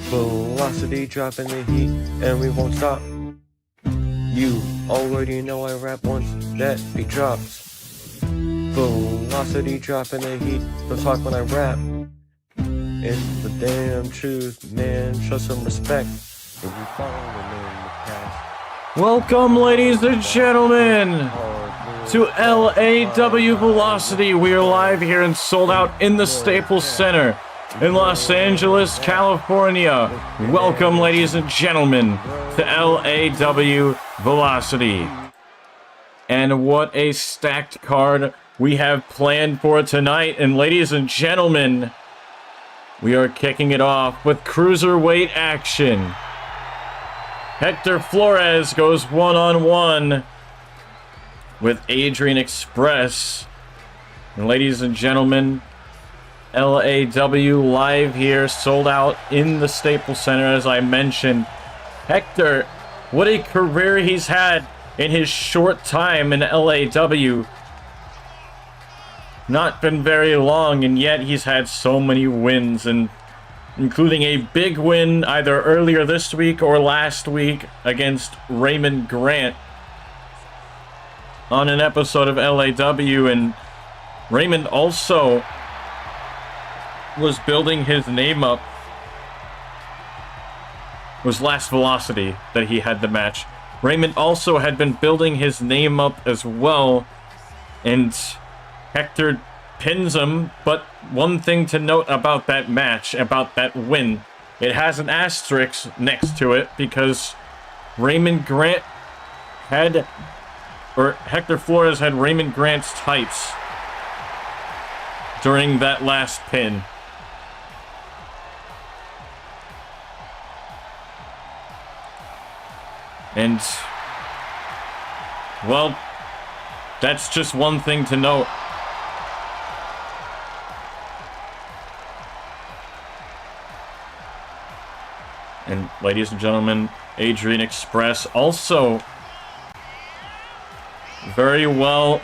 Velocity dropping the heat, and we won't stop. You already know I rap once that beat drops. Velocity dropping the heat, don't talk when I rap. It's the damn truth, man, show some respect. If you follow the name in the past. Welcome, ladies and gentlemen, to LAW Velocity. We are live here and sold out in the Staples Center in Los Angeles, California. Welcome, ladies and gentlemen, to LAW Velocity. And what a stacked card we have planned for tonight. And ladies and gentlemen, we are kicking it off with cruiserweight action. Hector Flores goes one-on-one with Adrian Express. And ladies and gentlemen, LAW live here, sold out in the Staples Center, as I mentioned. Hector, what a career he's had in his short time in LAW. Not been very long, and yet he's had so many wins, and including a big win either earlier this week or last week against Raymond Grant on an episode of LAW. And Raymond also was building his name up. It was last Velocity that he had the match. Raymond also had been building his name up as well, and Hector pins him. But one thing to note about that match, about that win, it has an asterisk next to it because Raymond Grant had, or Hector Flores had Raymond Grant's tights during that last pin. And, well, that's just one thing to note. And ladies and gentlemen, Adrian Express also very well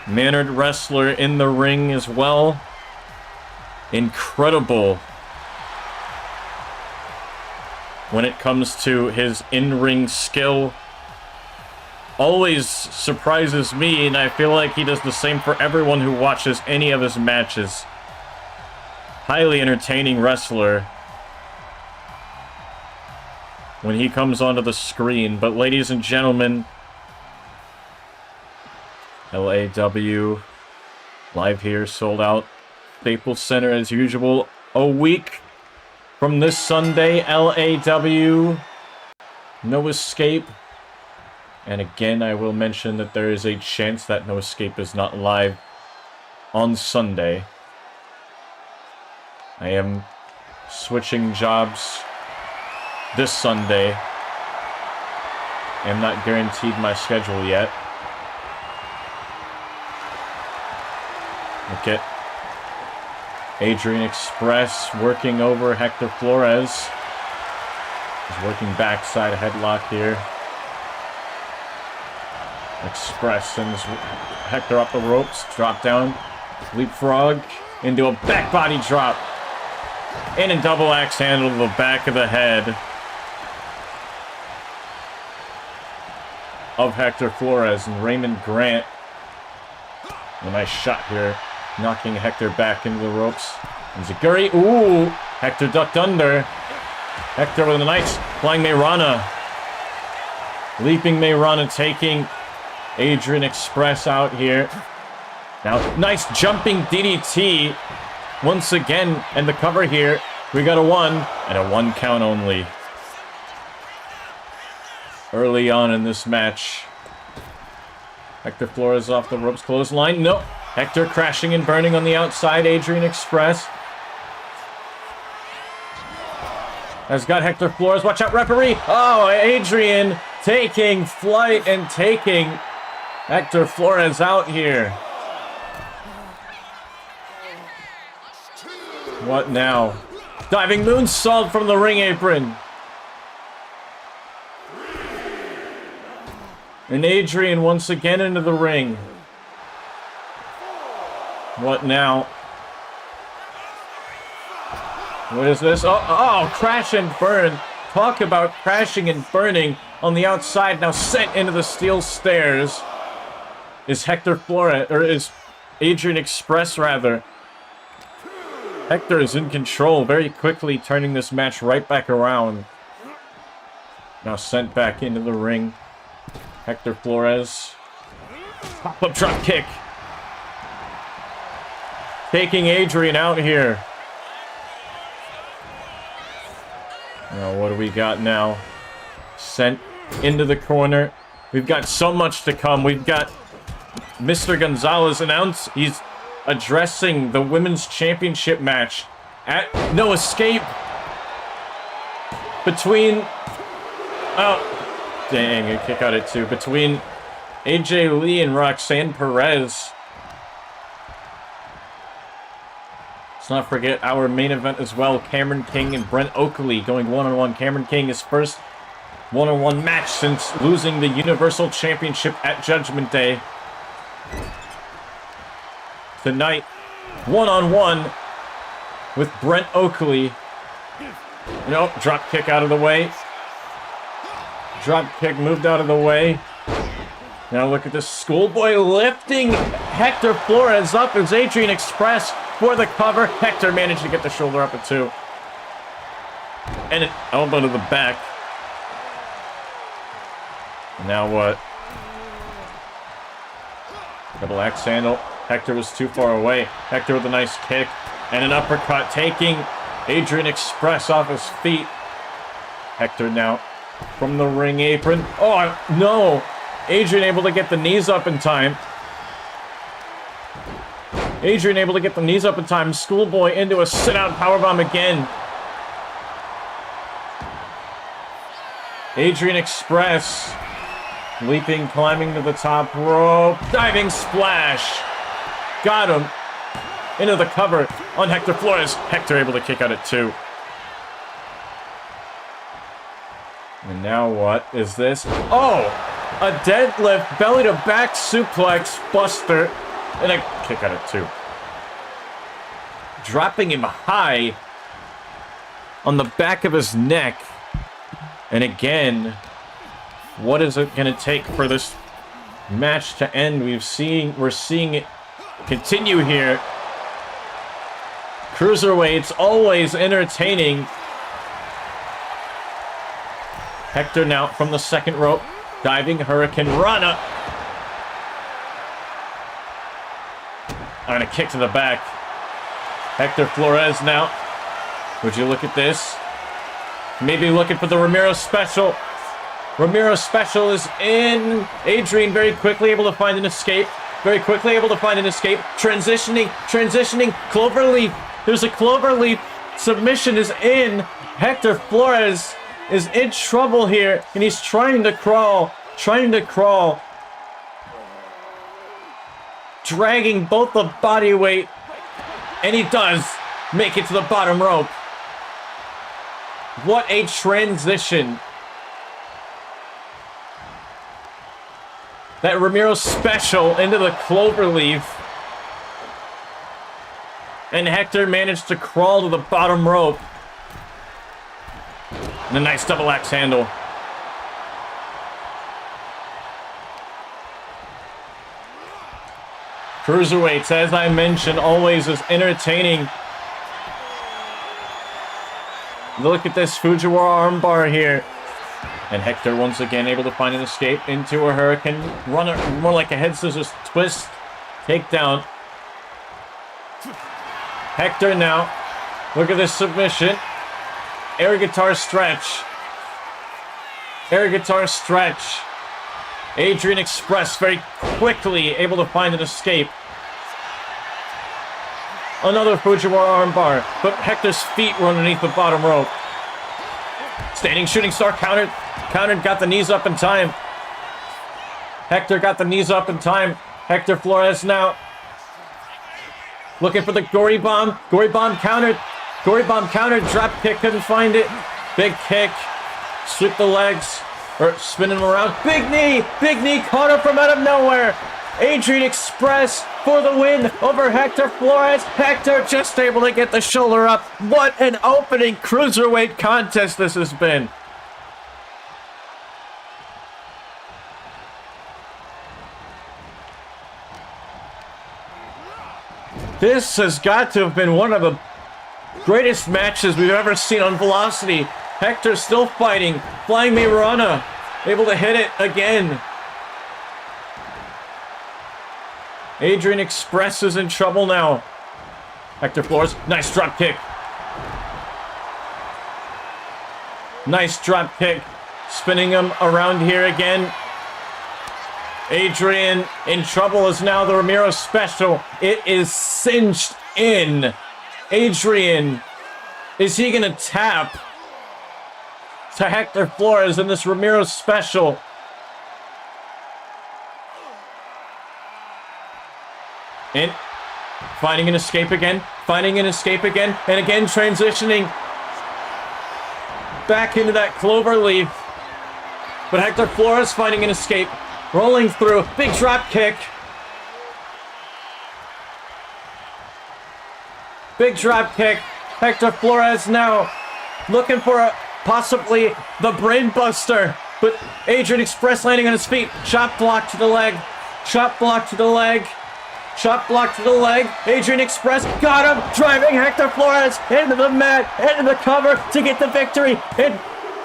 mannered wrestler in the ring as well. Incredible when it comes to his in-ring skill. Always surprises me, and I feel like he does the same for everyone who watches any of his matches. Highly entertaining wrestler when he comes onto the screen. But ladies and gentlemen, LAW live here, sold out Staples Center as usual. A week from this Sunday, LAW No Escape. And again, I will mention that there is a chance that No Escape is not live on Sunday. I am switching jobs this Sunday. I am not guaranteed my schedule yet. Look at Adrian Express working over Hector Flores. He's working backside headlock here. Express sends Hector up the ropes, drop down, leapfrog into a back body drop, and a double axe handle to the back of the head of Hector Flores. And Raymond Grant, a nice shot here, knocking Hector back into the ropes. And Zaguri, ooh, Hector ducked under. Hector with a nice flying Mayrana. Leaping Mayrana, taking Adrian Express out here. Now, nice jumping DDT once again, and the cover here. We got a 1, and a 1 count only. Early on in this match. Hector Flores off the ropes, clothesline. Nope. Hector crashing and burning on the outside. Adrian Express has got Hector Flores. Watch out, referee. Oh, Adrian taking flight and taking Hector Flores out here. What now? Diving moonsault from the ring apron. And Adrian once again into the ring. What now? What is this? Oh, crash and burn. Talk about crashing and burning on the outside. Now sent into the steel stairs is Hector Flores, or is Adrian Express, rather. Hector is in control, very quickly turning this match right back around. Now sent back into the ring. Hector Flores. Pop-up drop kick. Taking Adrian out here. Now, what do we got now? Sent into the corner. We've got so much to come. We've got Mr. Gonzalez announced he's addressing the Women's Championship match at No Escape between... Oh, dang, a kick out at 2. Between AJ Lee and Roxanne Perez. Let's not forget our main event as well. Cameron King and Brent Oakley going one-on-one. Cameron King, his first one-on-one match since losing the Universal Championship at Judgment Day. Tonight, one-on-one with Brent Oakley. Nope, drop kick out of the way. Drop kick moved out of the way. Now look at this schoolboy lifting Hector Flores up as Adrian Express for the cover. Hector managed to get the shoulder up at 2. And an elbow to the back. Now what? Double axe handle. Hector was too far away. Hector with a nice kick and an uppercut, taking Adrian Express off his feet. Hector now from the ring apron. Oh, no! Adrian able to get the knees up in time. Adrian able to get the knees up in time. Schoolboy into a sit-out powerbomb again. Adrian Express leaping, climbing to the top rope. Diving splash. Got him. Into the cover on Hector Flores. Hector able to kick out at 2. And now what is this? Oh! A deadlift, belly to back suplex, buster, and a kick out at 2. Dropping him high on the back of his neck. And again, what is it going to take for this match to end? We're seeing it continue here. Cruiserweights always entertaining. Hector now from the second rope. Diving Hurricane Rana. And a kick to the back. Hector Flores now. Would you look at this? Maybe looking for the Ramiro Special. Ramiro Special is in. Adrian very quickly able to find an escape. Very quickly able to find an escape. Transitioning. Cloverleaf. There's a Cloverleaf. Submission is in. Hector Flores is in trouble here, and he's trying to crawl, dragging both the body weight, and he does make it to the bottom rope. What a transition. That Ramiro Special into the Cloverleaf, and Hector managed to crawl to the bottom rope. And a nice double axe handle. Cruiserweights, as I mentioned, always is entertaining. Look at this Fujiwara armbar here. And Hector once again able to find an escape into a Hurricane Runner. More like a head scissors twist. Takedown. Hector now. Look at this submission. Air guitar stretch. Air guitar stretch. Adrian Express very quickly able to find an escape. Another Fujiwara armbar, but Hector's feet were underneath the bottom rope. Standing shooting star countered, got the knees up in time. Hector got the knees up in time. Hector Flores now looking for the Gory Bomb. Gory Bomb countered. Drop kick, couldn't find it. Big kick. Sweep the legs. Or spinning him around. Big knee. Caught him from out of nowhere. Adrian Express for the win over Hector Flores. Hector just able to get the shoulder up. What an opening cruiserweight contest this has been. This has got to have been one of the greatest matches we've ever seen on Velocity. Hector still fighting. Flying Mayrana, able to hit it again. Adrian Express is in trouble now. Hector Flores, nice drop kick. Nice drop kick. Spinning him around here again. Adrian in trouble as now the Ramiro special. It is cinched in. Adrian, is he going to tap to Hector Flores in this Ramiro special? And finding an escape again. Finding an escape again. And again transitioning back into that clover leaf. But Hector Flores finding an escape. Rolling through. Big drop kick. Big drop kick. Hector Flores now looking for possibly the brain buster. But Adrian Express landing on his feet. Chop block to the leg. Chop block to the leg. Chop block to the leg. Adrian Express got him. Driving Hector Flores into the mat. Into the cover to get the victory. And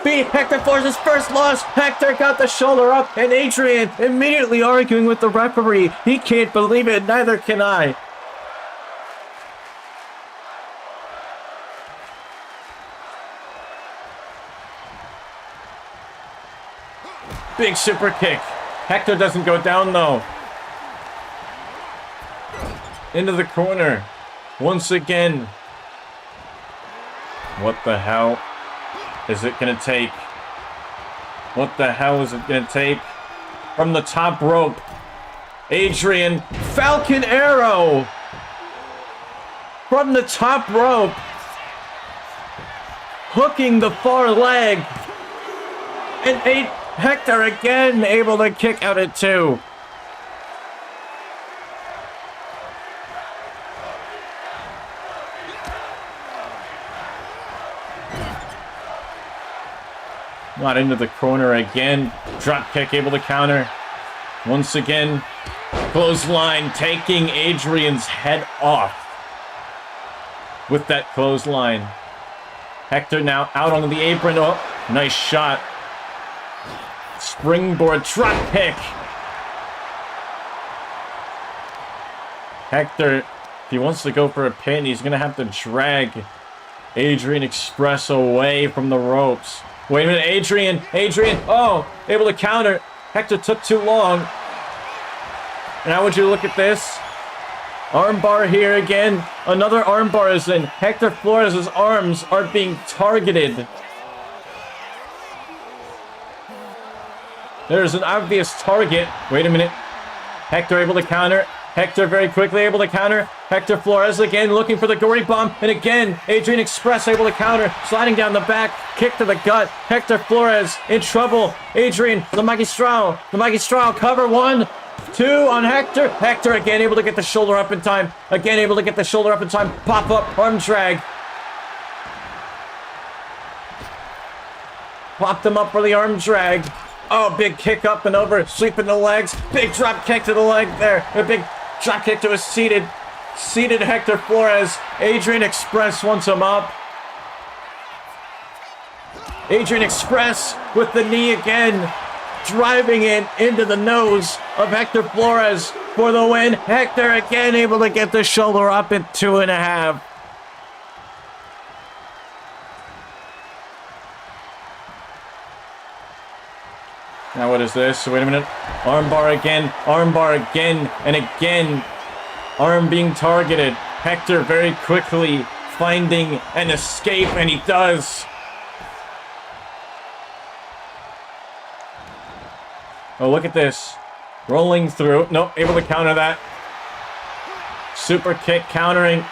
beat Hector Flores' first loss. Hector got the shoulder up. And Adrian immediately arguing with the referee. He can't believe it. Neither can I. Big super kick. Hector doesn't go down though. Into the corner. Once again. What the hell is it going to take? What the hell is it going to take? From the top rope. Adrian. Falcon Arrow. From the top rope. Hooking the far leg. And Hector again able to kick out at 2. Not into the corner again. Drop kick able to counter. Once again, clothesline taking Adrian's head off with that clothesline. Hector now out on the apron. Oh, nice shot. Springboard drop kick. Hector, if he wants to go for a pin, he's going to have to drag Adrian Express away from the ropes. Wait a minute, Adrian, oh, able to counter. Hector took too long. And how would you look at this? Armbar here again. Another armbar is in. Hector Flores' arms are being targeted. There's an obvious target. Wait a minute. Hector able to counter. Hector very quickly able to counter. Hector Flores again looking for the gory bomb. And again, Adrian Express able to counter. Sliding down the back. Kick to the gut. Hector Flores in trouble. Adrian, the Magistral. The Magistral cover. 1, 2 on Hector. Hector again able to get the shoulder up in time. Again able to get the shoulder up in time. Pop up. Arm drag. Popped him up for the arm drag. Oh, big kick up and over. Sweeping the legs. Big drop kick to the leg there. A big drop kick to a seated Hector Flores. Adrian Express wants him up. Adrian Express with the knee again. Driving it into the nose of Hector Flores for the win. Hector again able to get the shoulder up at 2.5. Now what is this? Wait a minute. Armbar again, and again. Arm being targeted. Hector very quickly finding an escape, and he does. Oh, look at this. Rolling through. Nope, able to counter that. Super kick countering.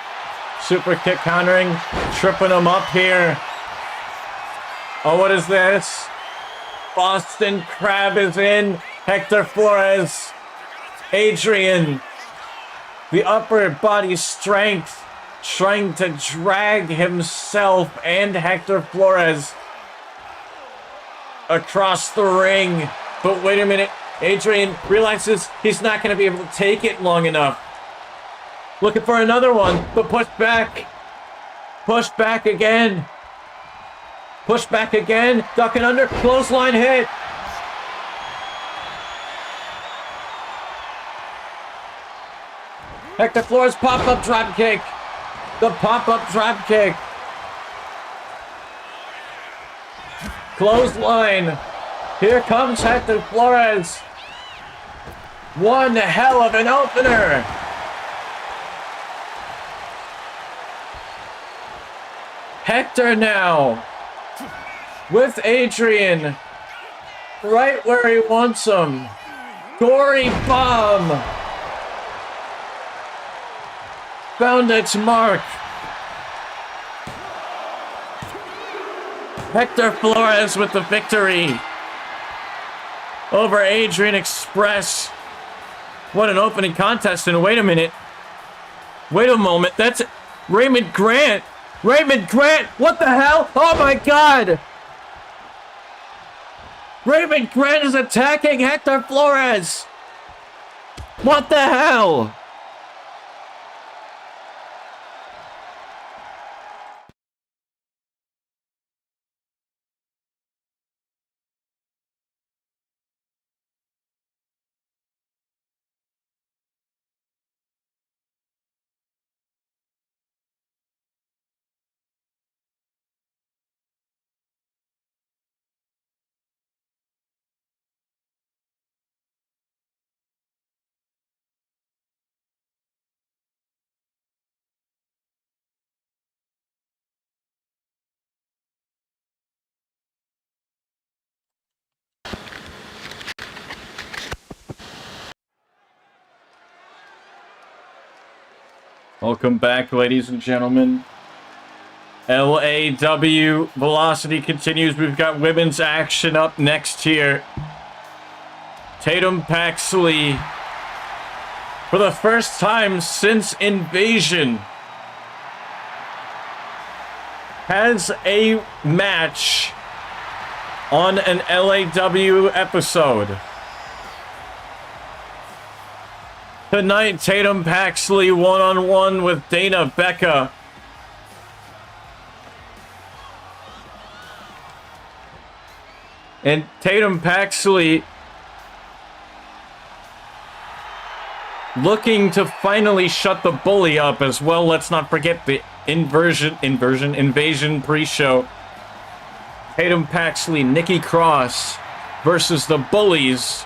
Tripping him up here. Oh, what is this? Boston Crab is in. Hector Flores. Adrian the upper body strength, trying to drag himself and Hector Flores across the ring. But wait a minute, Adrian realizes he's not going to be able to take it long enough. Looking for another one, but push back. Push back again. Push back again. Duck and under. Clothesline hit. Hector Flores pop-up drop kick. The pop-up drop kick. Clothesline. Here comes Hector Flores. One hell of an opener. Hector now with Adrian right where he wants him. Gory bomb found its mark. Hector Flores with the victory over Adrian Express. What an opening contest. And wait a minute. Wait a moment. That's Raymond Grant. Raymond Grant. What the hell? Oh my God. Raymond Grant is attacking Hector Flores. What the hell? Welcome back, ladies and gentlemen. LAW Velocity continues. We've got women's action up next here. Tatum Paxley, for the first time since Invasion, has a match on an LAW episode. Tonight, Tatum Paxley one-on-one with Dana Becca. And Tatum Paxley looking to finally shut the bully up as well. Let's not forget the Invasion pre-show. Tatum Paxley, Nikki Cross versus the Bullies.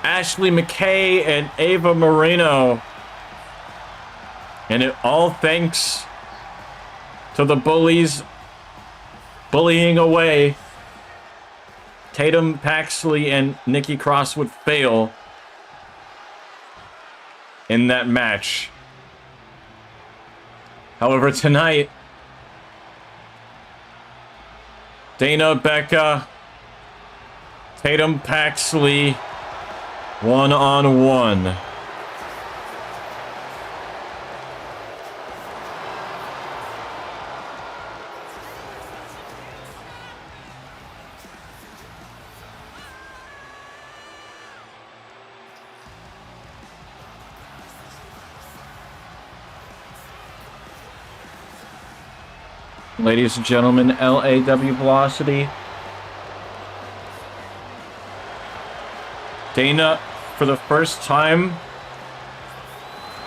Ashley McKay and Ava Moreno. And it all thanks to the Bullies bullying away. Tatum Paxley and Nikki Cross would fail in that match. However, tonight, Dana Becca, Tatum Paxley, one-on-one. Ladies and gentlemen, LAW Velocity. Dana, for the first time,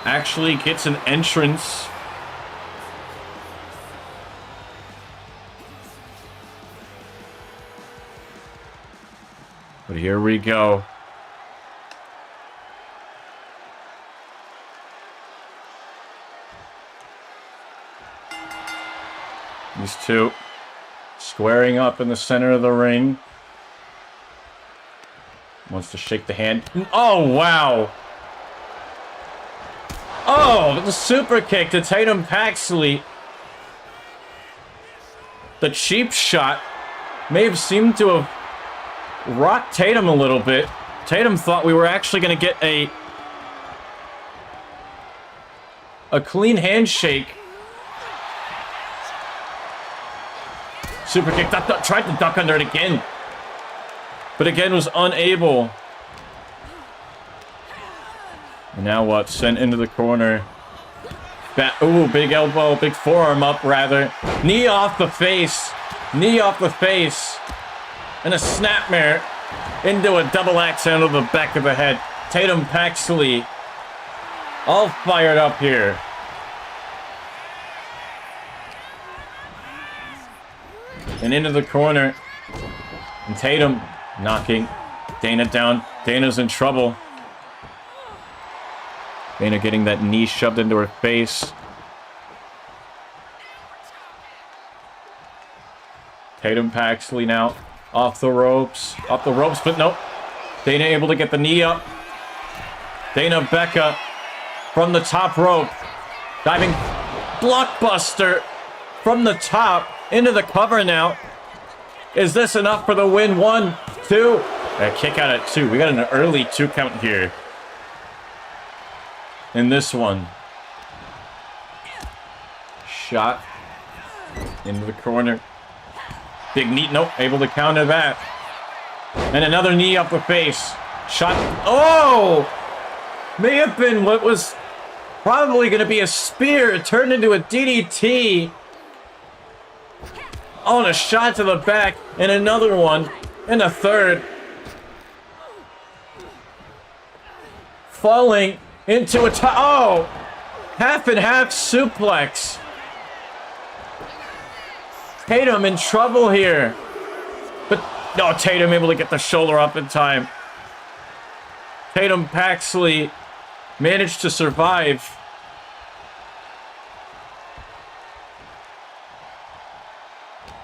actually gets an entrance. But here we go. These two squaring up in the center of the ring. Wants to shake the hand. Oh, wow. Oh, the super kick to Tatum Paxley. The cheap shot may have seemed to have rocked Tatum a little bit. Tatum thought we were actually going to get A clean handshake. Super kick. Tried to duck under it again. But again was unable. And now what? Sent into the corner. Ooh, big elbow. Big forearm up, rather. Knee off the face. Knee off the face. And a snapmare into a double axe handle to the back of the head. Tatum Paxley all fired up here. And into the corner. And Tatum knocking Dana down. Dana's in trouble. Dana getting that knee shoved into her face. Tatum Paxley now off the ropes. Off the ropes, but nope. Dana able to get the knee up. Dana Becca from the top rope. Diving blockbuster from the top into the cover now. Is this enough for the win? 1, 2. A kick out at 2. We got an early 2 count here. In this one. Shot into the corner. Big knee. Nope. Able to counter that. And another knee up the face. Shot. Oh! May have been what was probably going to be a spear. It turned into a DDT. Oh, and a shot to the back. And another one. And a third. Falling into a oh! Half and half suplex. Tatum in trouble here. But no, Tatum able to get the shoulder up in time. Tatum Paxley managed to survive.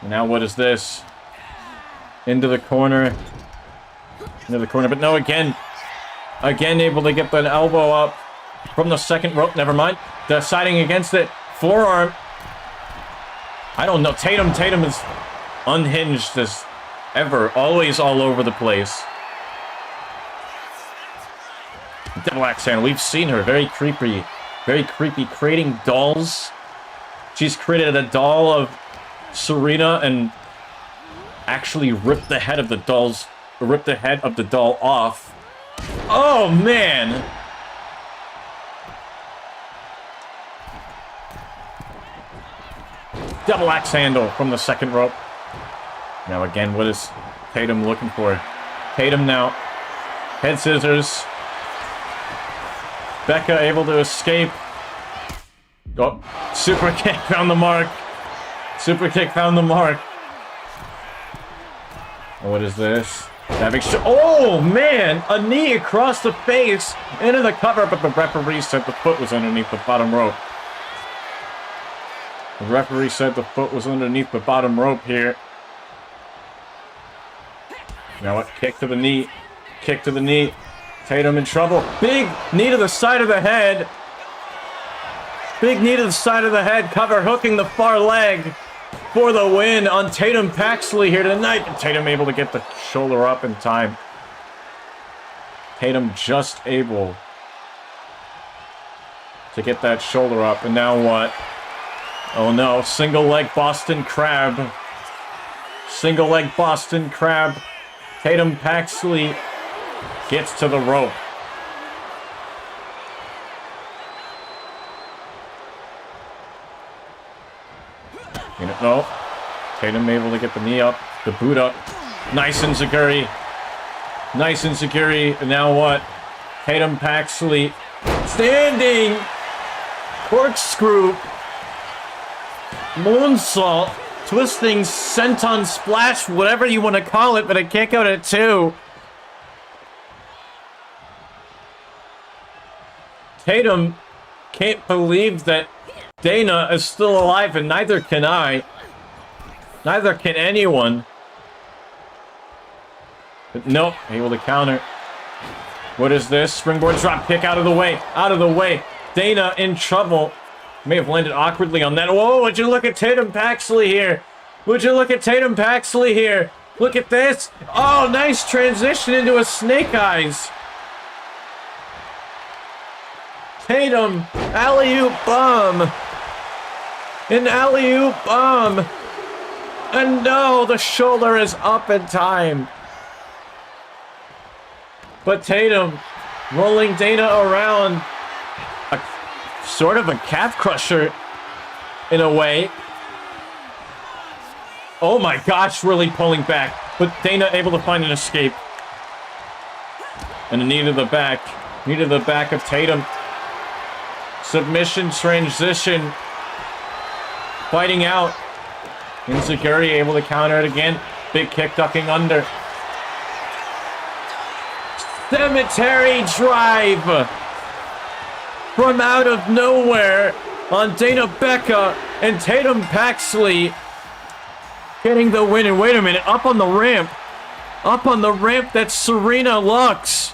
And now what is this? Into the corner. Into the corner, but no, again. Again able to get that elbow up from the second rope. Never mind. Deciding against it. Forearm. I don't know. Tatum is unhinged as ever. Always all over the place. Double axe handle. We've seen her. Very creepy. Very creepy. Creating dolls. She's created a doll of Serena and actually ripped the head of the doll's doll off. Oh man! Double axe handle from the second rope. Now again, what is Tatum looking for? Tatum now. Head scissors. Becca able to escape. Oh, super kick found the mark. Super kick found the mark. Oh, what is this? Oh man! A knee across the face into the cover, but the referee said the foot was underneath the bottom rope. The referee said the foot was underneath the bottom rope here. Now what? Kick to the knee. Kick to the knee. Tatum in trouble. Big knee to the side of the head. Big knee to the side of the head. Cover hooking the far leg for the win on Tatum Paxley here tonight. And Tatum able to get the shoulder up in time. Tatum just able to get that shoulder up. And now what? Oh no, single leg Boston Crab. Single leg Boston Crab. Tatum Paxley gets to the rope. No. Tatum able to get the knee up, the boot up. Nice enziguri. Nice enziguri. And now what? Tatum Paxley standing corkscrew. Moonsault, twisting, senton splash, whatever you want to call it, but a kick out at 2. Tatum can't believe that Dana is still alive, and neither can I. Neither can anyone. But nope, able to counter. What is this? Springboard drop kick out of the way. Out of the way. Dana in trouble. May have landed awkwardly on that. Whoa, would you look at Tatum Paxley here? Would you look at Tatum Paxley here? Look at this. Oh, nice transition into a snake eyes. Tatum, alley-oop bomb. An alley-oop bomb. And no, the shoulder is up in time. But Tatum rolling Dana around. Sort of a calf crusher in a way. Oh my gosh, really pulling back. But Dana able to find an escape. And a knee to the back. Knee to the back of Tatum. Submission transition. Fighting out. Insecurity able to counter it again. Big kick ducking under. Cemetery drive. From out of nowhere on Dana Becca and Tatum Paxley getting the win. And wait a minute, up on the ramp. Up on the ramp, that's Serena Lux.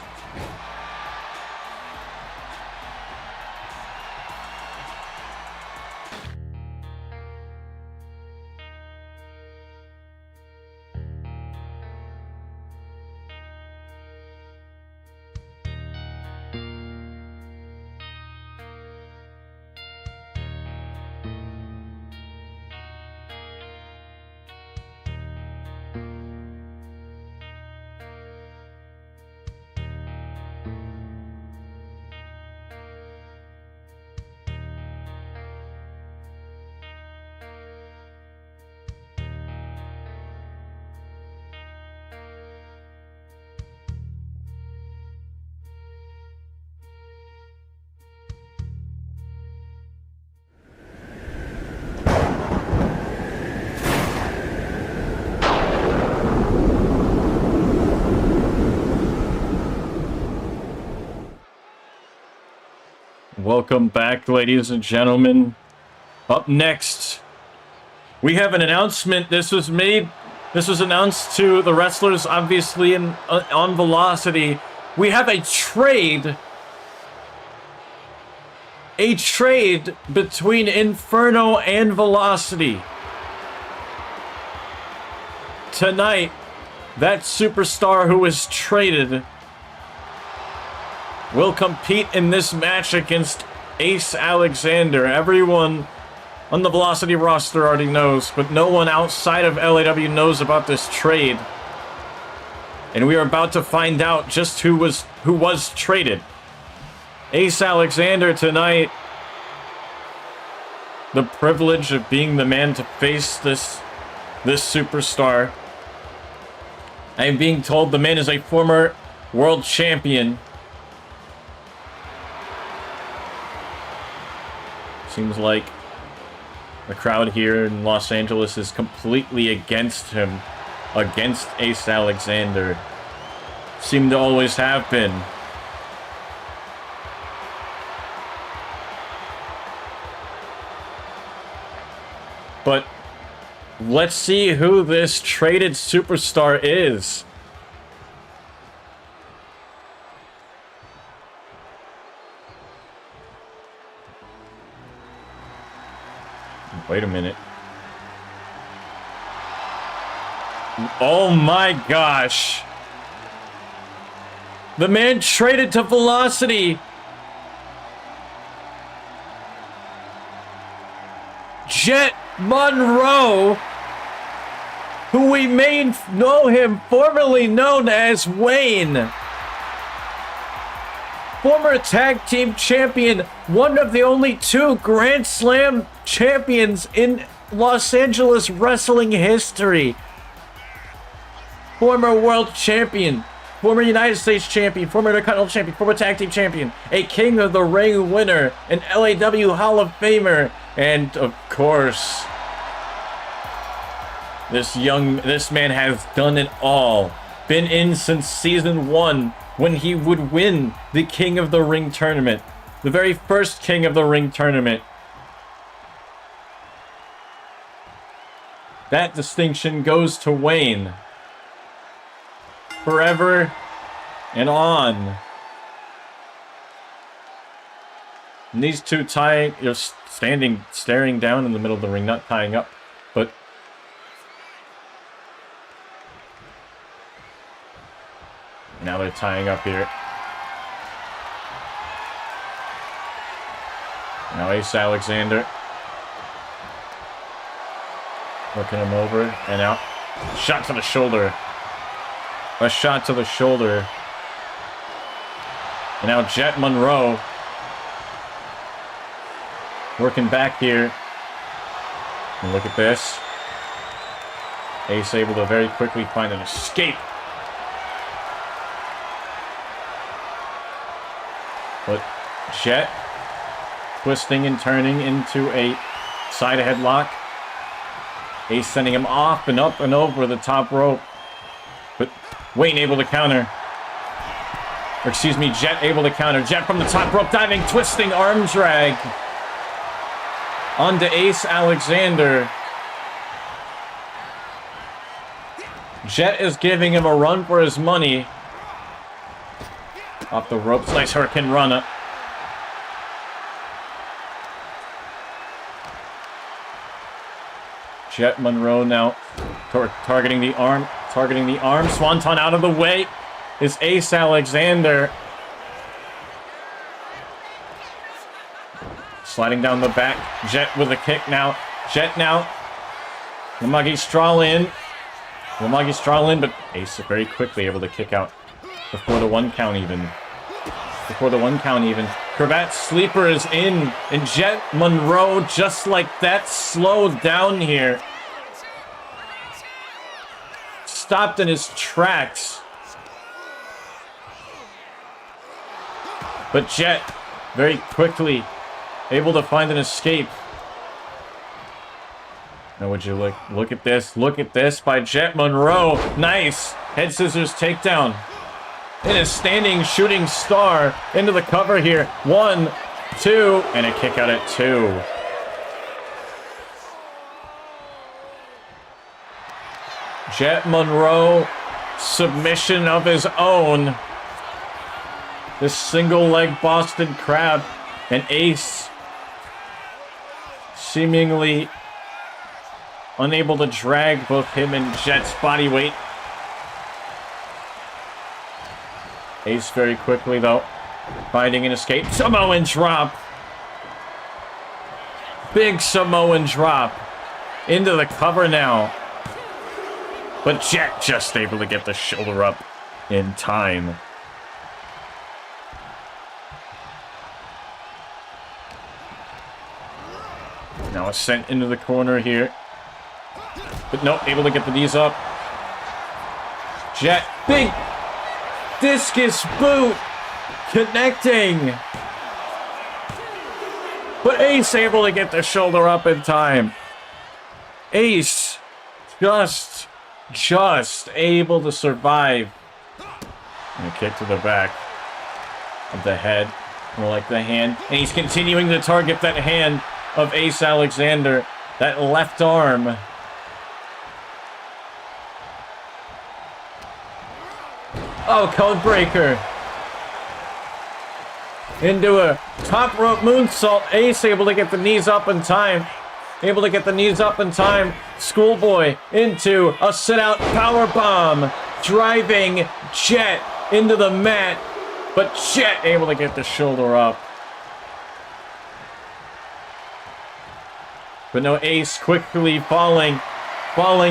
Welcome back, ladies and gentlemen. Up next, we have an announcement. This was announced to the wrestlers, obviously, on Velocity. We have a trade. A trade between Inferno and Velocity. Tonight, that superstar who was traded will compete in this match against Ace Alexander. Everyone on the Velocity roster already knows, but no one outside of LAW knows about this trade. And we are about to find out just who was traded. Ace Alexander tonight. The privilege of being the man to face this superstar. I am being told the man is a former world champion. Seems like the crowd here in Los Angeles is completely against him, against Ace Alexander. Seem to always have been. But let's see who this traded superstar is. Wait a minute. Oh my gosh. The man traded to Velocity. Jet Monroe, who we may know him, formerly known as Wayne. Former tag team champion, one of the only 2 Grand Slam champions in Los Angeles wrestling history. Former world champion, former United States champion, former Intercontinental champion, former tag team champion, a King of the Ring winner, an LAW Hall of Famer, and of course, this man has done it all. Been in since season 1. When he would win the King of the Ring tournament. The very first King of the Ring tournament. That distinction goes to Wayne. Forever and on. And these two staring down in the middle of the ring, not tying up, but now they're tying up here. Now Ace Alexander. Looking him over and out. Shot to the shoulder. A shot to the shoulder. And now Jet Monroe. Working back here. And look at this. Ace able to very quickly find an escape. But Jet twisting and turning into a side headlock. Ace sending him off and up and over the top rope. But Wayne able to counter. Or excuse me, Jet able to counter. Jet from the top rope, diving, twisting, arm drag. Onto Ace Alexander. Jet is giving him a run for his money. Off the ropes, nice Hurricane Rana. Jet Monroe now targeting the arm. Targeting the arm. Swanton out of the way is Ace Alexander. Sliding down the back. Jet with a kick now. Jet now. Umaga Straw in. Umaga Straw in, but Ace very quickly able to kick out before the 1 count even. Before the 1 count even. Cravat Sleeper is in. And Jet Monroe, just like that, slowed down here. Stopped in his tracks. But Jet, very quickly, able to find an escape. Now would you look at this. Look at this by Jet Monroe. Nice. Head scissors takedown. In a standing shooting star into the cover here. 1, 2, and a kick out at 2. Jet Monroe, submission of his own. This single leg Boston Crab. And Ace seemingly unable to drag both him and Jet's body weight. Ace very quickly, though, finding an escape. Samoan drop. Big Samoan drop. Into the cover now. But Jet just able to get the shoulder up in time. Now a sent into the corner here. But no, able to get the knees up. Jet, big discus boot, connecting. But Ace able to get the shoulder up in time. Ace just able to survive. And a kick to the back of the head, more like the hand. And he's continuing to target that hand of Ace Alexander, that left arm. Oh, code breaker. Into a top rope moonsault. Ace able to get the knees up in time. Able to get the knees up in time. Schoolboy into a sit-out power bomb. Driving Jet into the mat. But Jet able to get the shoulder up. But no, Ace quickly falling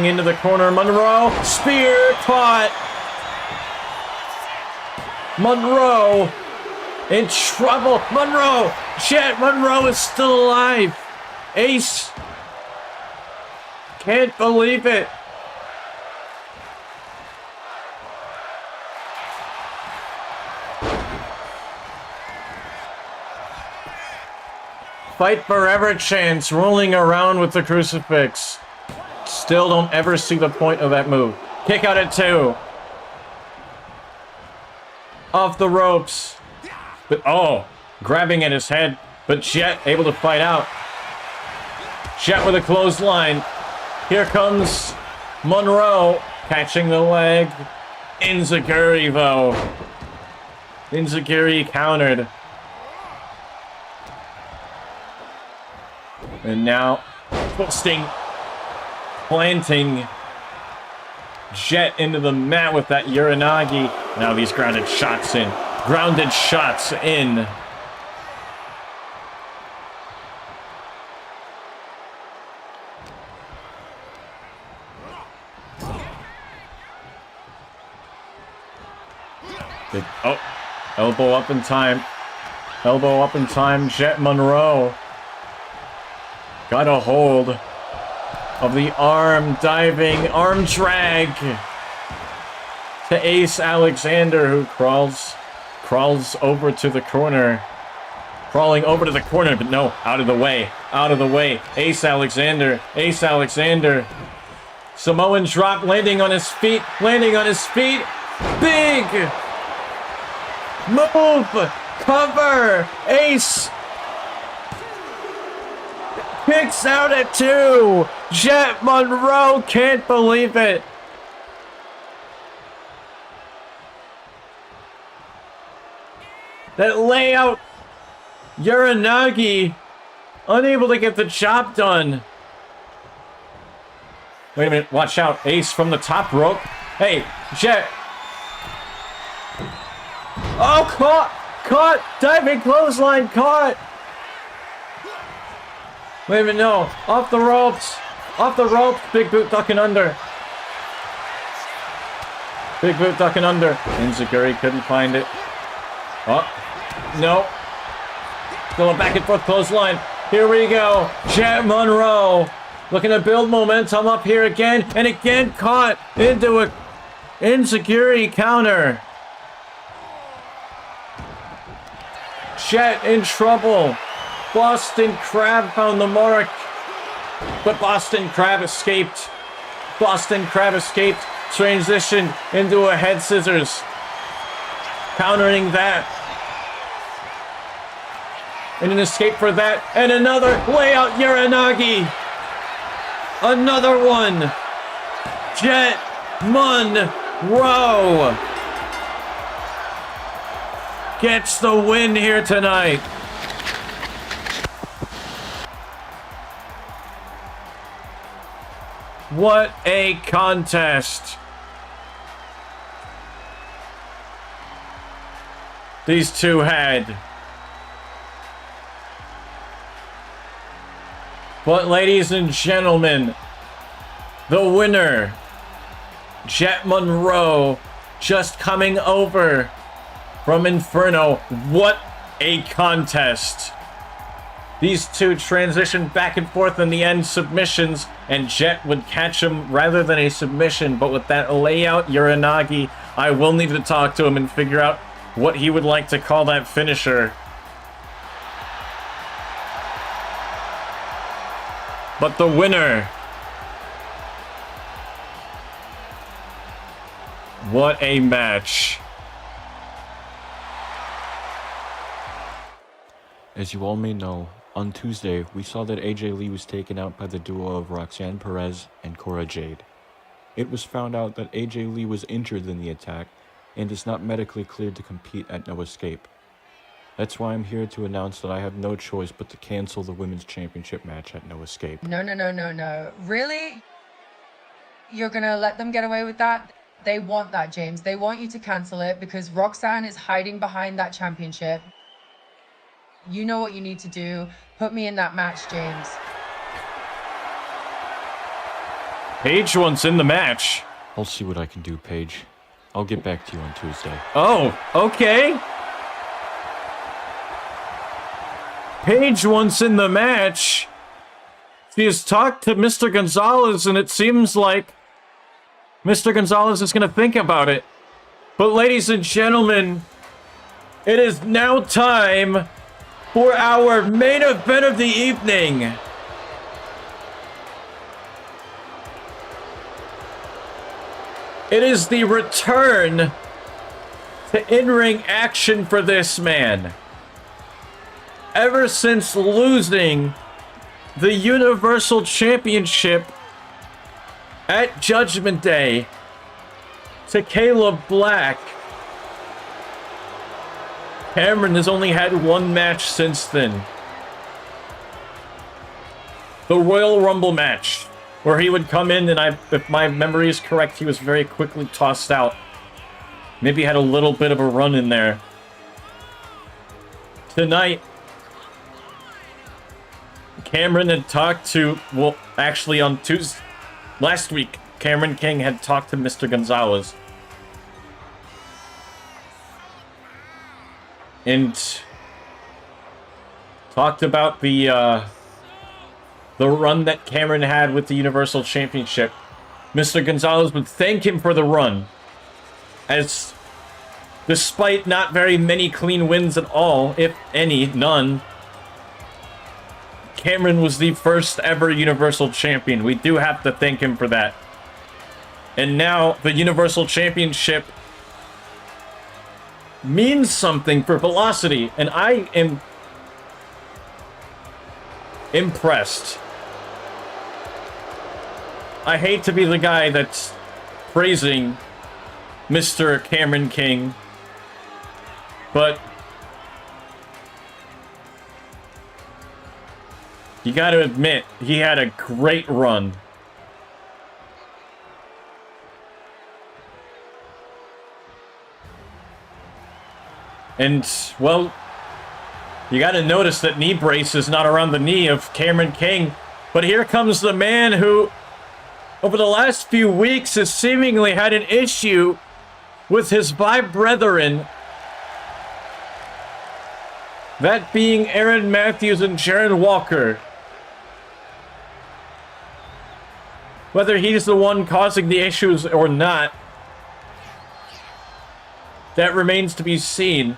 into the corner. Monroe, spear caught. Monroe in trouble. Monroe, Jet Monroe is still alive. Ace, can't believe it. Fight forever chance rolling around with the crucifix. Still don't ever see the point of that move. Kick out at 2. Off the ropes. But oh, grabbing at his head. But Jet able to fight out. Jet with a clothesline. Here comes Monroe catching the leg. Enziguri though. Enziguri countered. And now twisting, planting Jet into the mat with that Uranagi. Now these grounded shots in. Grounded shots in. Oh, elbow up in time. Elbow up in time. Jet Monroe got a hold of the arm diving, arm drag to Ace Alexander, who crawls over to the corner. Crawling over to the corner, but no, out of the way. Out of the way. Ace Alexander. Ace Alexander. Samoan drop, landing on his feet. Landing on his feet. Big move. Cover. Ace kicks out at 2. Jet Monroe can't believe it. That layout. Uranagi unable to get the job done. Wait a minute, watch out. Ace from the top rope. Hey, Jet. Oh, caught, diving clothesline, caught. Wait a minute, no, off the ropes, Big Boot ducking under. Big Boot ducking under. Enziguri couldn't find it. Oh, no. Still a back and forth clothesline. Here we go. Jet Monroe looking to build momentum up here again. And again caught into a Enziguri counter. Jet in trouble. Boston Crab found the mark. But Boston Crab escaped. Boston Crab escaped. Transitioned into a head scissors. Countering that. And an escape for that. And another layout Uranagi. Another one. Jet Monroe gets the win here tonight. What a contest. These two had. But ladies and gentlemen, the winner, Jet Monroe, just coming over from Inferno. What a contest. These two transitioned back and forth in the end, submissions, and Jet would catch him rather than a submission. But with that layout Uranagi, I will need to talk to him and figure out what he would like to call that finisher. But the winner, what a match. As you all may know, on Tuesday, we saw that AJ Lee was taken out by the duo of Roxanne Perez and Cora Jade. It was found out that AJ Lee was injured in the attack and is not medically cleared to compete at No Escape. That's why I'm here to announce that I have no choice but to cancel the Women's Championship match at No Escape. No. Really? You're gonna let them get away with that? They want that, James. They want you to cancel it because Roxanne is hiding behind that championship. You know what you need to do. Put me in that match, James. Paige wants in the match. I'll see what I can do, Paige. I'll get back to you on Tuesday. Oh, okay. Paige wants in the match. She has talked to Mr. Gonzalez, and it seems like Mr. Gonzalez is going to think about it. But ladies and gentlemen, it is now time for our main event of the evening. It is the return to in-ring action for this man. Ever since losing the Universal Championship at Judgment Day to Caleb Black, Cameron has only had one match since then. The Royal Rumble match, where he would come in and if my memory is correct, he was very quickly tossed out. Maybe had a little bit of a run in there. Tonight, Cameron had talked to, well, actually on Tuesday, last week, Cameron King had talked to Mr. Gonzalez. and talked about the run that Cameron had with the Universal Championship. Mr. Gonzalez would thank him for the run, as despite not very many clean wins at all, if any, none, Cameron was the first ever Universal Champion. We do have to thank him for that. And now the Universal Championship means something for Velocity, and I am impressed. I hate to be the guy that's praising Mr. Cameron King, but you gotta admit, he had a great run. And, well, you gotta notice that knee brace is not around the knee of Cameron King, but here comes the man who, over the last few weeks, has seemingly had an issue with his five brethren. That being Aaron Matthews and Jaron Walker. Whether he's the one causing the issues or not, that remains to be seen.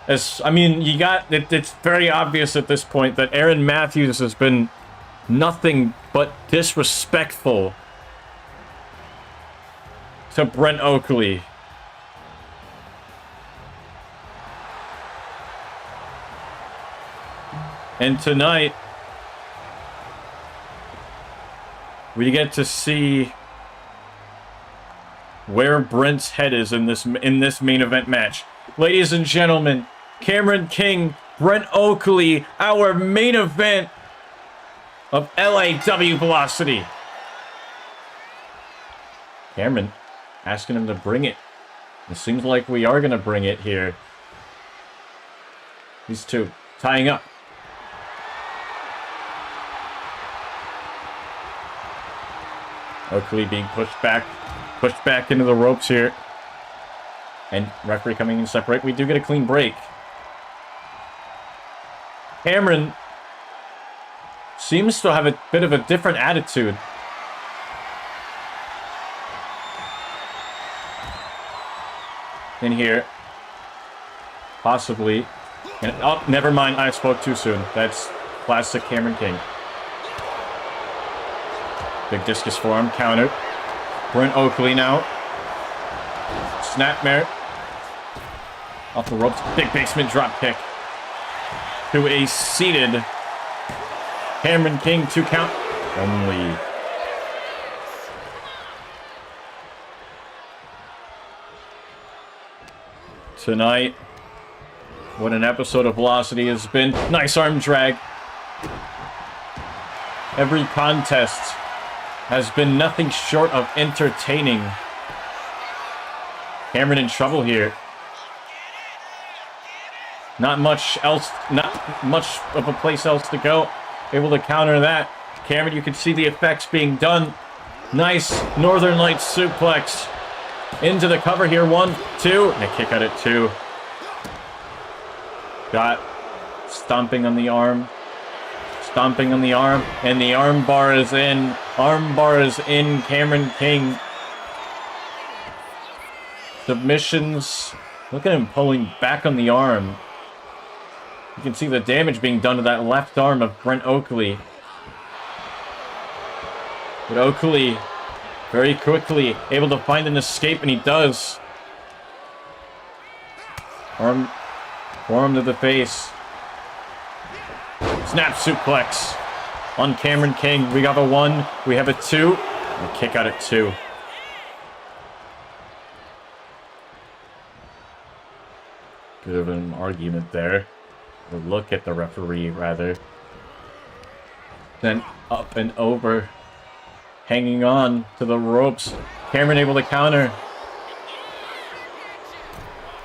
As, I mean, it's very obvious at this point that Aaron Matthews has been nothing but disrespectful to Brent Oakley. And tonight, we get to see where Brent's head is in this main event match. Ladies and gentlemen, Cameron King, Brent Oakley, our main event of LAW Velocity. Cameron asking him to bring it. It seems like we are going to bring it here. These two tying up. Oakley being pushed back into the ropes here. And referee coming in separate. We do get a clean break. Cameron seems to have a bit of a different attitude. In here. Possibly. And, oh, never mind. I spoke too soon. That's classic Cameron King. Big discus forearm. Counter. Brent Oakley now. Snapmare. Off the ropes. Big basement drop kick. To a seated Cameron King, 2 count only. Tonight, what an episode of Velocity has been. Nice arm drag. Every contest has been nothing short of entertaining. Cameron in trouble here. Not much else, not much of a place else to go. Able to counter that. Cameron, you can see the effects being done. Nice Northern Lights suplex. Into the cover here. 1, 2. And a kick out at 2. Got stomping on the arm. Stomping on the arm. And the arm bar is in. Arm bar is in. Cameron King. Submissions. Look at him pulling back on the arm. You can see the damage being done to that left arm of Brent Oakley. But Oakley, very quickly, able to find an escape, and he does. Forearm to the face. Snap suplex on Cameron King. We got a 1, we have a 2, and a kick out at 2. Bit of an argument there. Or look at the referee, rather. Then up and over. Hanging on to the ropes. Cameron able to counter.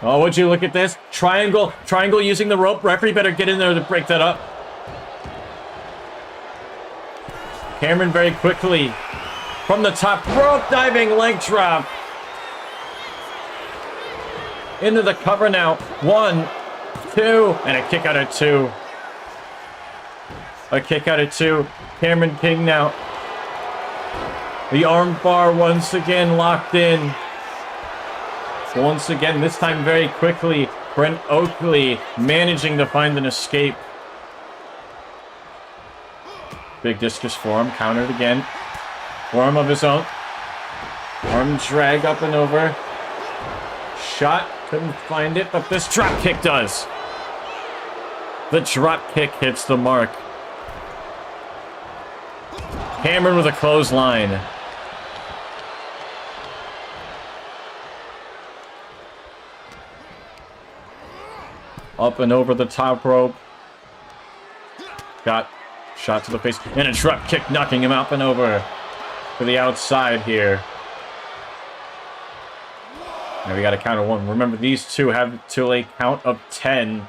Oh, would you look at this? Triangle. Triangle using the rope. Referee better get in there to break that up. Cameron very quickly. From the top rope, diving leg drop. Into the cover now. 1, 2, and a kick out at 2. A kick out at 2. Cameron King now. The arm bar once again locked in. Once again, this time very quickly, Brent Oakley managing to find an escape. Big discus forearm, countered again. Forearm of his own. Arm drag up and over. Shot, couldn't find it, but this drop kick does. The drop kick hits the mark. Cameron with a clothesline. Up and over the top rope. Got shot to the face. And a drop kick knocking him up and over to the outside here. Now we got a count of 1. Remember, these two have till a count of 10.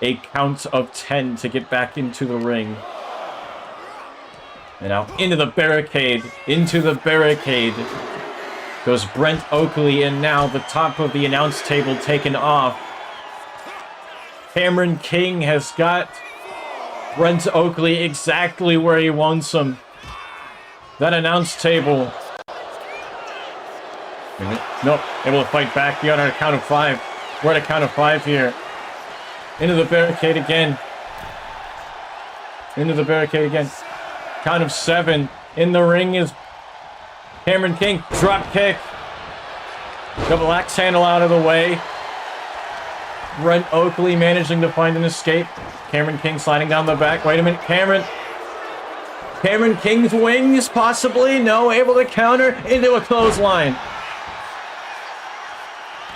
A count of 10 to get back into the ring. And now into the barricade. Into the barricade goes Brent Oakley. And now the top of the announce table taken off. Cameron King has got Brent Oakley exactly where he wants him. That announce table. Nope, able to fight back. We are on a count of 5. We're at a count of 5 here. Into the barricade again. Into the barricade again. Count of 7. In the ring is Cameron King. Drop kick. Double axe handle out of the way. Brent Oakley managing to find an escape. Cameron King sliding down the back. Wait a minute, Cameron King's wings, possibly? No, able to counter into a clothesline.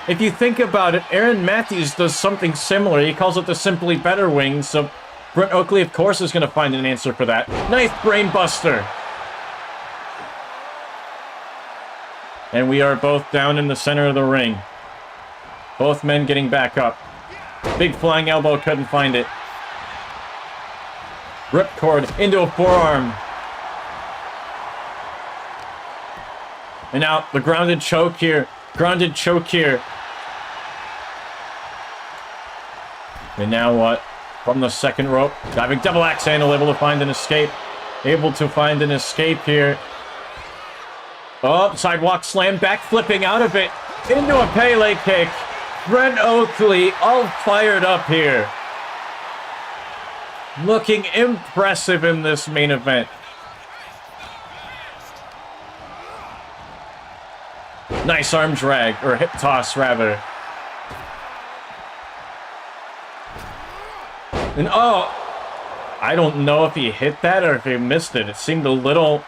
If you think about it, Aaron Matthews does something similar. He calls it the Simply Better wings, so Brent Oakley, of course, is going to find an answer for that. Nice brain buster. And we are both down in the center of the ring. Both men getting back up. Big flying elbow, couldn't find it. Ripcord into a forearm. And now the grounded choke here. Grounded choke here. And now what? From the second rope. Diving double axe handle, able to find an escape. Able to find an escape here. Oh, sidewalk slam, back flipping out of it. Into a Pele kick. Brent Oakley all fired up here. Looking impressive in this main event. Nice arm drag, or hip toss rather. And oh, I don't know if he hit that or if he missed it. It seemed a little...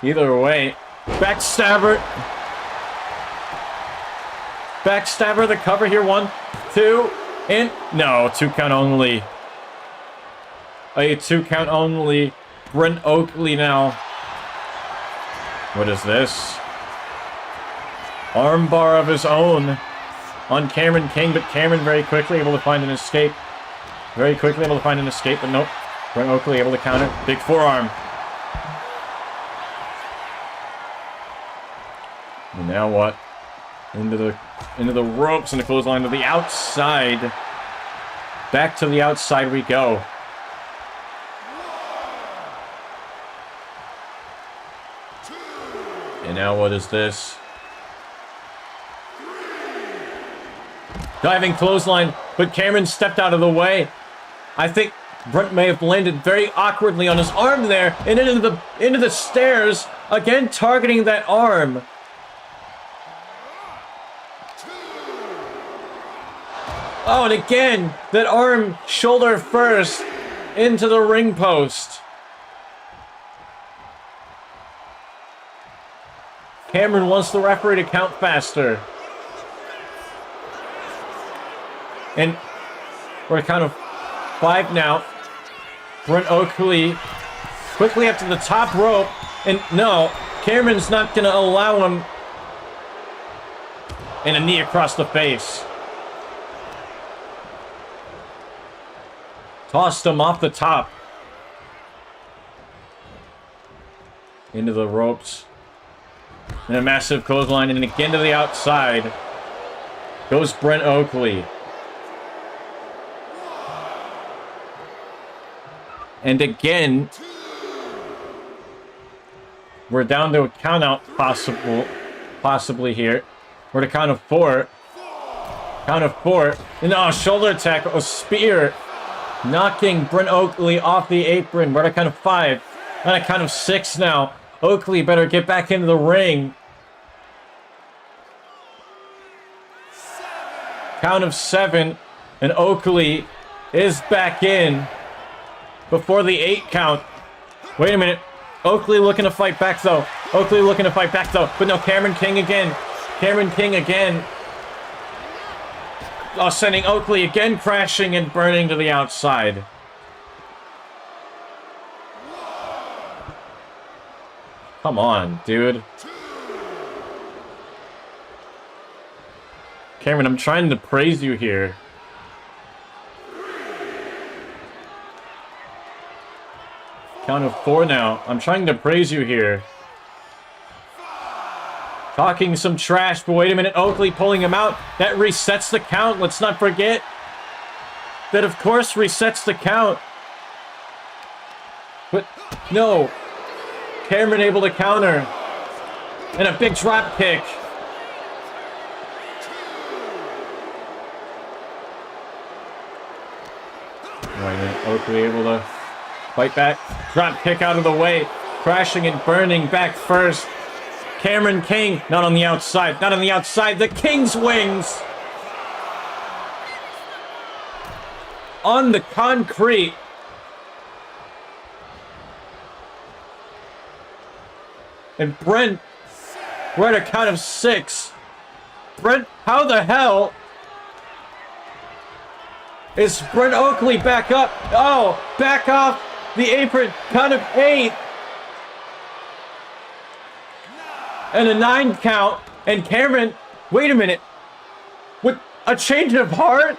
Either way. Backstabber. Backstabber, the cover here. 1, 2, and... No, 2 count only. A 2 count only. Brent Oakley now. What is this? Armbar of his own on Cameron King, but Cameron very quickly able to find an escape. Very quickly able to find an escape, but nope. Brent Oakley able to counter. Big forearm. And now what? Into the ropes and the clothesline to the outside. Back to the outside we go. And now what is this? Diving clothesline, but Cameron stepped out of the way. I think Brent may have landed very awkwardly on his arm there and into the stairs, again targeting that arm. Oh, and again, that arm shoulder first into the ring post. Cameron wants the referee to count faster. And we're at count of 5 now. Brent Oakley quickly up to the top rope. And no, Cameron's not going to allow him. And a knee across the face. Tossed him off the top. Into the ropes. And a massive clothesline, and again to the outside. Goes Brent Oakley. And again, we're down to a count out possibly here. We're to count of 4. Count of 4. And shoulder tackle, a spear. Knocking Brent Oakley off the apron. We're to count of 5. And a count of 6 now. Oakley better get back into the ring. Count of 7. And Oakley is back in before the 8 count. Wait a minute. Oakley looking to fight back, though. Oakley looking to fight back, though. But no, Cameron King again. Cameron King again. Sending Oakley again crashing and burning to the outside. Come on, dude. Cameron, I'm trying to praise you here. Count of 4 now. I'm trying to praise you here. Talking some trash, but wait a minute. Oakley pulling him out. That resets the count. Let's not forget. That, of course, resets the count. But, no. Cameron able to counter. And a big drop kick. Right, Oakley able to fight back. Drop kick out of the way. Crashing and burning back first. Cameron King, not on the outside. Not on the outside. The King's wings. On the concrete. And Brent, we're at a count of 6. Brent, how the hell is Brent Oakley back up? Oh, back off the apron. Count of 8. And a 9 count. And Cameron, wait a minute. With a change of heart?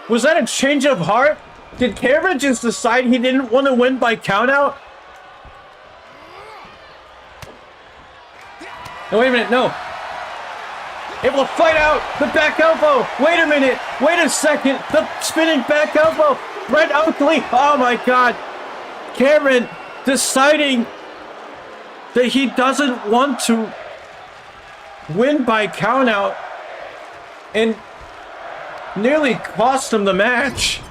Was that a change of heart? Did Cameron just decide he didn't want to win by countout? No, wait a minute, no. Able to fight out the back elbow. Wait a minute. Wait a second. The spinning back elbow. Brent Oakley. Oh my God. Cameron deciding that he doesn't want to win by countout and nearly cost him the match.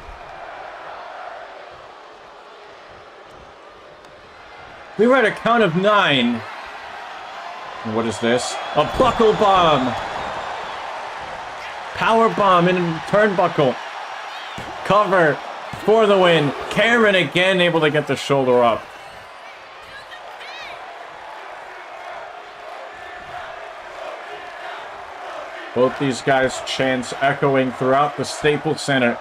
We were at a count of 9. What is this? A buckle bomb. Power bomb in turnbuckle. Cover for the win. Cameron again able to get the shoulder up. Both these guys' chants echoing throughout the Staples Center.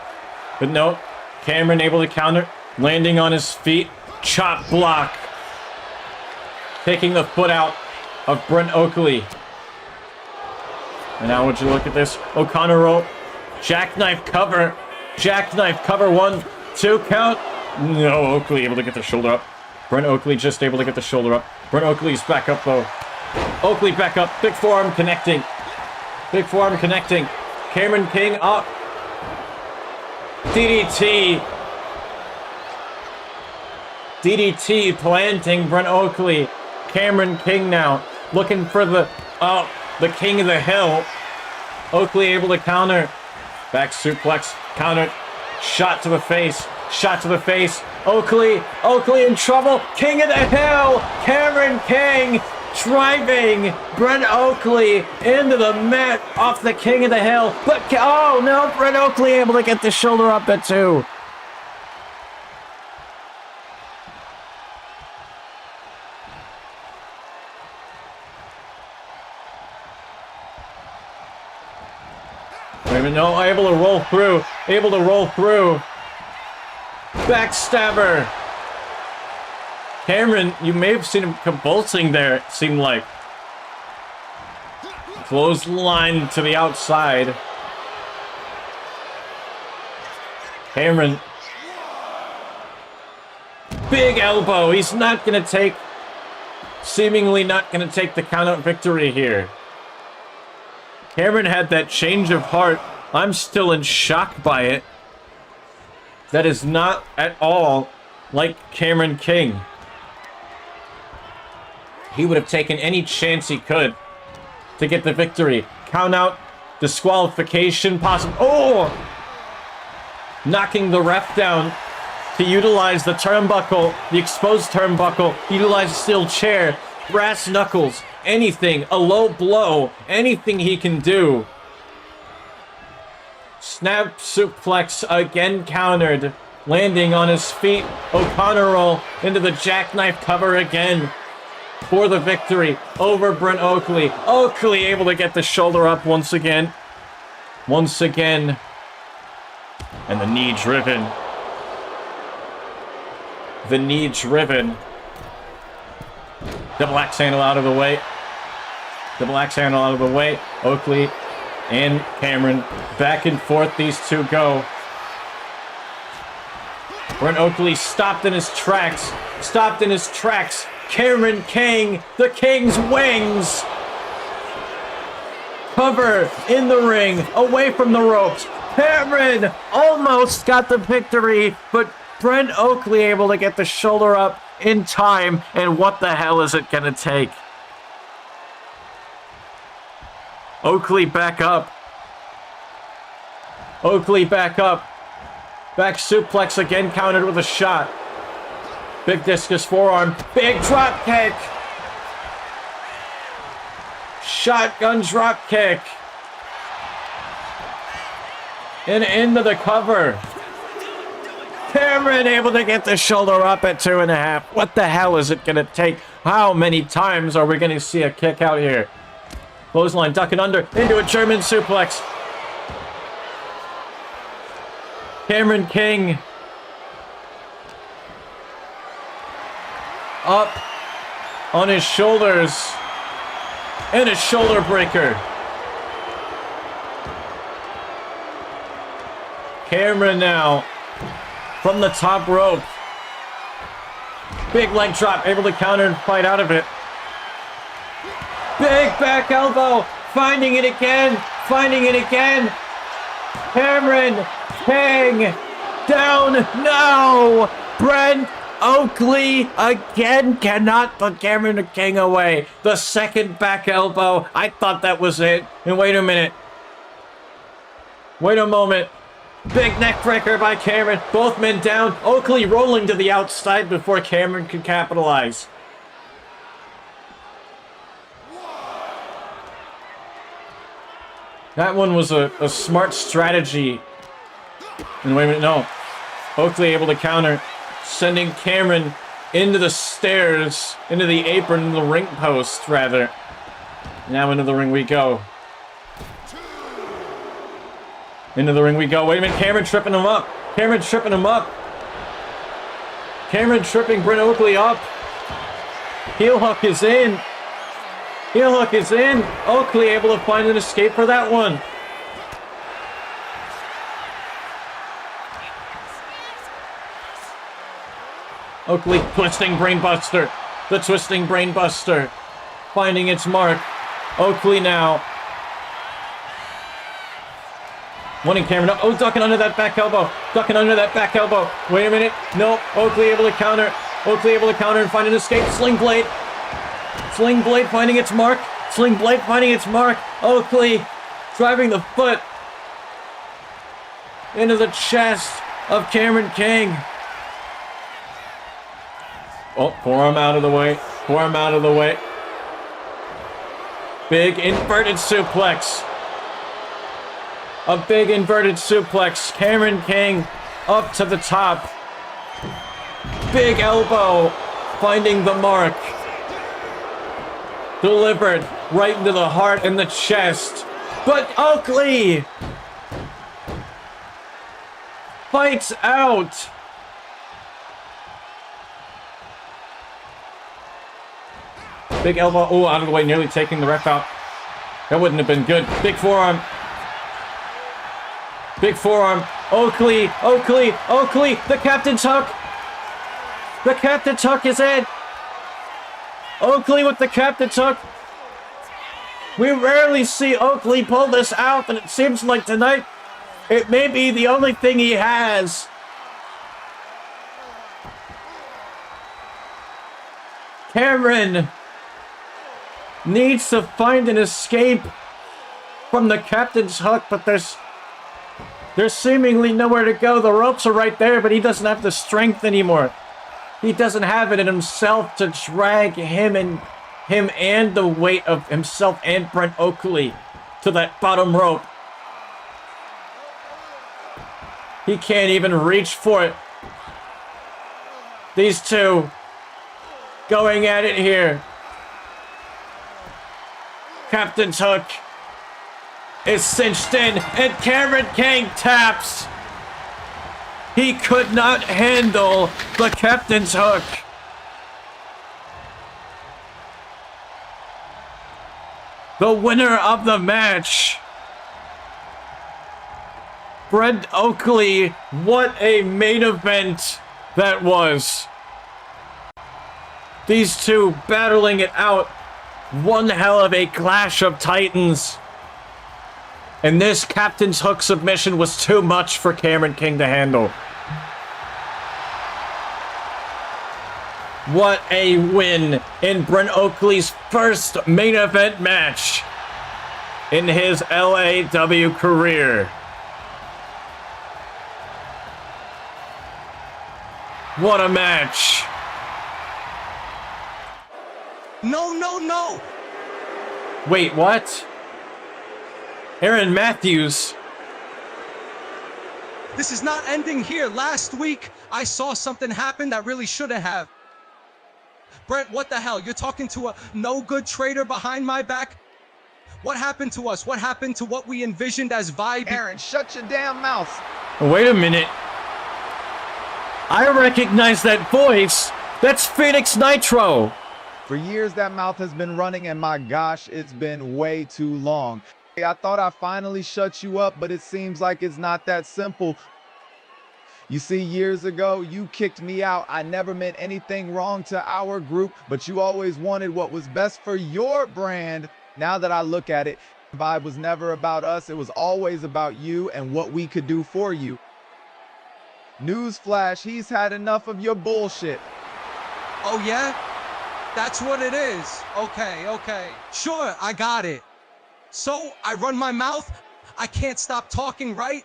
But no, Cameron able to counter. Landing on his feet. Chop block. Taking the foot out of Brent Oakley. And now would you look at this? O'Connor rope. Jackknife cover. Jackknife cover. 1, 2 count. No, Oakley able to get the shoulder up. Brent Oakley just able to get the shoulder up. Brent Oakley's back up though. Oakley back up. Big forearm connecting. Big forearm connecting. Cameron King up. DDT. DDT planting Brent Oakley. Cameron King now looking for the King of the Hill. Oakley able to counter. Back suplex. Counter. Shot to the face. Shot to the face. Oakley in trouble. King of the Hill. Cameron King driving Brent Oakley into the mat off the King of the Hill. But, oh no, Brent Oakley able to get the shoulder up at 2. Wait a minute, no, able to roll through. Able to roll through. Backstabber. Cameron, you may have seen him convulsing there, it seemed like. Clothesline to the outside. Cameron. Big elbow. He's not going to take, seemingly not going to take the count out victory here. Cameron had that change of heart. I'm still in shock by it. That is not at all like Cameron King. He would have taken any chance he could to get the victory. Count out, disqualification, possible. Oh! Knocking the ref down to utilize the turnbuckle, the exposed turnbuckle, utilize a steel chair, brass knuckles, anything, a low blow, anything he can do. Snap suplex again countered, landing on his feet. O'Connor roll into the jackknife cover again for the victory over Brent Oakley. Oakley able to get the shoulder up once again. Once again. And the knee driven. The knee driven. Double axe handle out of the way. Double axe handle out of the way. Oakley and Cameron back and forth. These two go. Brent Oakley stopped in his tracks. Stopped in his tracks. Cameron King, the King's wings. Cover in the ring, away from the ropes. Cameron almost got the victory, but Brent Oakley able to get the shoulder up in time. And what the hell is it gonna take? Oakley back up. Oakley back up. Back suplex again, countered with a shot. Big discus forearm. Big drop kick. Shotgun drop kick. And into the cover. Cameron able to get the shoulder up at 2.5. What the hell is it going to take? How many times are we going to see a kick out here? Clothesline ducking under into a German suplex. Cameron King up on his shoulders and a shoulder breaker. Cameron now from the top rope. Big leg drop, able to counter and fight out of it. Big back elbow, finding it again, finding it again. Cameron King down, no! Brent Oakley again cannot put Cameron King away. The second back elbow, I thought that was it. And wait a minute. Wait a moment. Big neck breaker by Cameron. Both men down. Oakley rolling to the outside before Cameron could capitalize. That one was a smart strategy. And wait a minute, no. Oakley able to counter, sending Cameron into the stairs, into the apron, into the ring post, rather. Now into the ring we go. Into the ring we go. Wait a minute, Cameron tripping him up. Cameron tripping him up. Cameron tripping Brent Oakley up. Heel hook is in. Heel hook is in. Oakley able to find an escape for that one. Oakley twisting brainbuster. The twisting brainbuster. Finding its mark. Oakley now. Wanting Cameron up. Oh, ducking under that back elbow. Ducking under that back elbow. Wait a minute. Nope. Oakley able to counter. Oakley able to counter and find an escape. Sling blade. Sling blade finding its mark. Sling blade finding its mark. Oakley driving the foot into the chest of Cameron King. Oh, forearm out of the way. Forearm out of the way. Big inverted suplex. A big inverted suplex. Cameron King up to the top. Big elbow finding the mark. Delivered right into the heart and the chest. But Oakley fights out. Big elbow. Oh, out of the way, nearly taking the ref out. That wouldn't have been good. Big forearm. Big forearm. Oakley, Oakley, Oakley. The captain's hook. The captain's hook is in. Oakley with the captain's hook. We rarely see Oakley pull this out, and it seems like tonight it may be the only thing he has. Cameron needs to find an escape from the captain's hook, but there's seemingly nowhere to go. The ropes are right there, but he doesn't have the strength anymore. He doesn't have it in himself to drag him and the weight of himself and Brent Oakley to that bottom rope. He can't even reach for it. These two going at it here. Captain's hook is cinched in, and Cameron King taps. He could not handle the captain's hook. The winner of the match, Brent Oakley. What a main event that was. These two battling it out. One hell of a clash of titans. And this captain's hook submission was too much for Cameron King to handle. What a win in Brent Oakley's first main event match in his LAW career. What a match. No, no, no! Wait, what? Aaron Matthews. This is not ending here. Last week, I saw something happen that really shouldn't have. Brent, what the hell? You're talking to a no-good traitor behind my back? What happened to us? What happened to what we envisioned as Vibe? Aaron, shut your damn mouth. Wait a minute. I recognize that voice. That's Phoenix Nitro. For years, that mouth has been running, and my gosh, it's been way too long. I thought I finally shut you up, but it seems like it's not that simple. You see, years ago, you kicked me out. I never meant anything wrong to our group, but you always wanted what was best for your brand. Now that I look at it, Vibe was never about us. It was always about you and what we could do for you. Newsflash, he's had enough of your bullshit. Oh, yeah? That's what it is. Okay, okay. Sure, I got it. So, I run my mouth? I can't stop talking, right?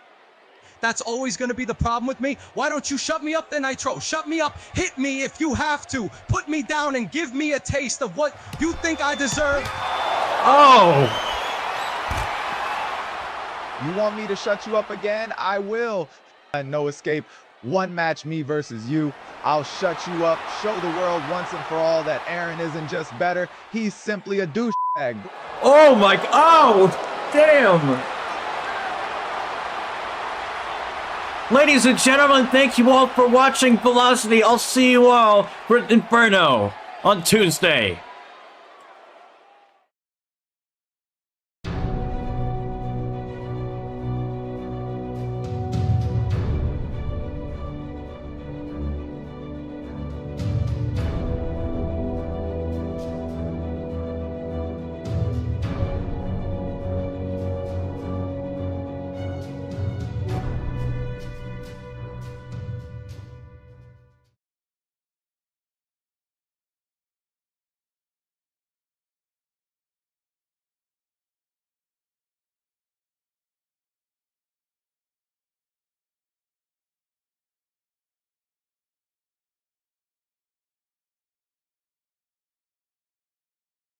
That's always going to be the problem with me. Why don't you shut me up then, Nitro? Shut me up. Hit me if you have to. Put me down and give me a taste of what you think I deserve. Oh! You want me to shut you up again? I will. And no escape. One match, me versus you. I'll shut you up. Show the world once and for all that Aaron isn't just better. He's simply a douchebag. Oh my... Oh! Damn! Ladies and gentlemen, thank you all for watching Velocity. I'll see you all for Inferno on Tuesday.